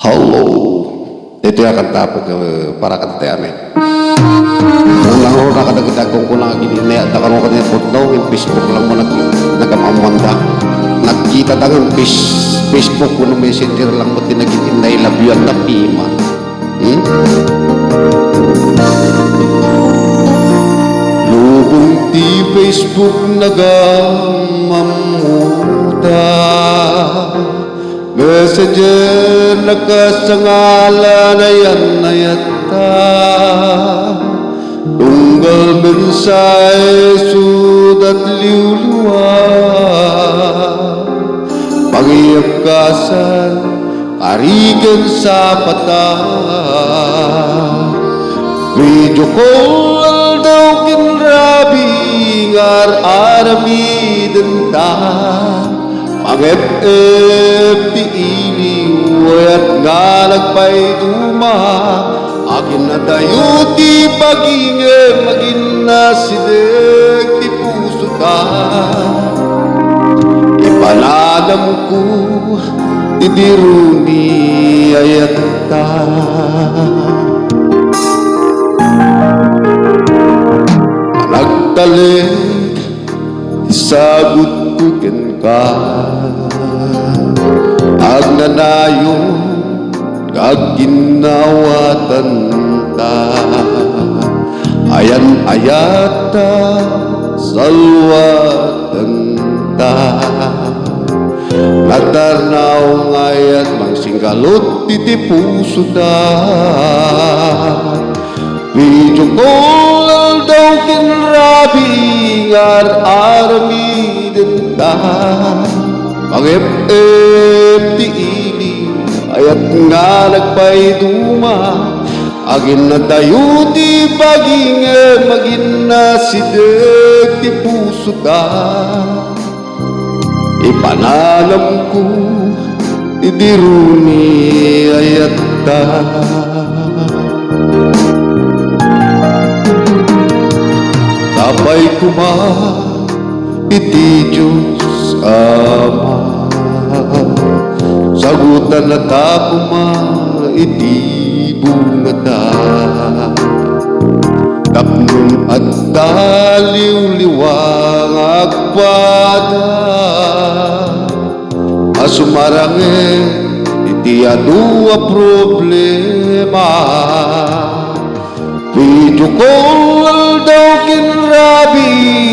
Hello. Ito yung kanta po para kanta amin. Unang-una ka kita kung kunang gini at nakarong ka niya po daw, yung Facebook lang mo nagamamanda. Nagkita tangang Facebook ko ng messenger lang mo tinagitin na ilabyuan na pima. Lubong ti Facebook nagamamuta, Messenger nakasangala na yan na yata, tunggal mensahe sudat liuluwa, pangiyap kasan karigan sa pata, video call daw kinrabi ngar arami denta, pang-FF ti iliwayat nga nagpay duma, akin na tayo ti pag-inge magin na sideg ti puso ta, ipanadam ko ti diruni ayat ta. Nagtalig isagot ko ken ka, agnanayon kag ginawatan ta, ayan ayata salwatan ta, natarnaw ngayat mangsinggalot ti puso ta, video call daw kinrabi ngar arami denta, pang-FF ti ili ayat nga nagpay duma, agin na tayo ti pag-inge magin na sideg ti puso ta, ipanalam ko ti diruni ayat ta. Sabay kuma iti Diyos Ama, sagutan na tapuma iti bungata, tapnon at taliw-liwang agpada, asumarange iti adua problema, video call daw kinrabi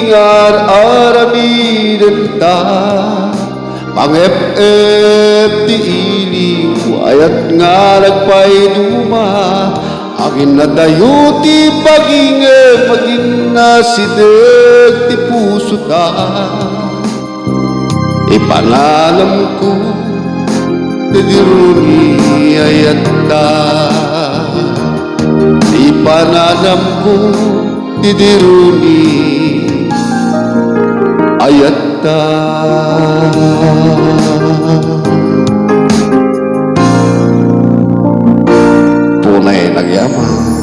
ngar arami denta, pang-FF ti iliw ayat nga nagpay duma, agin na dayo ti pag-inge magin na sideg ti puso ta, ipanalam ko ti diruni ayat ta, ipanadam ko ti diruni ayat ta. Tunay nagyaman.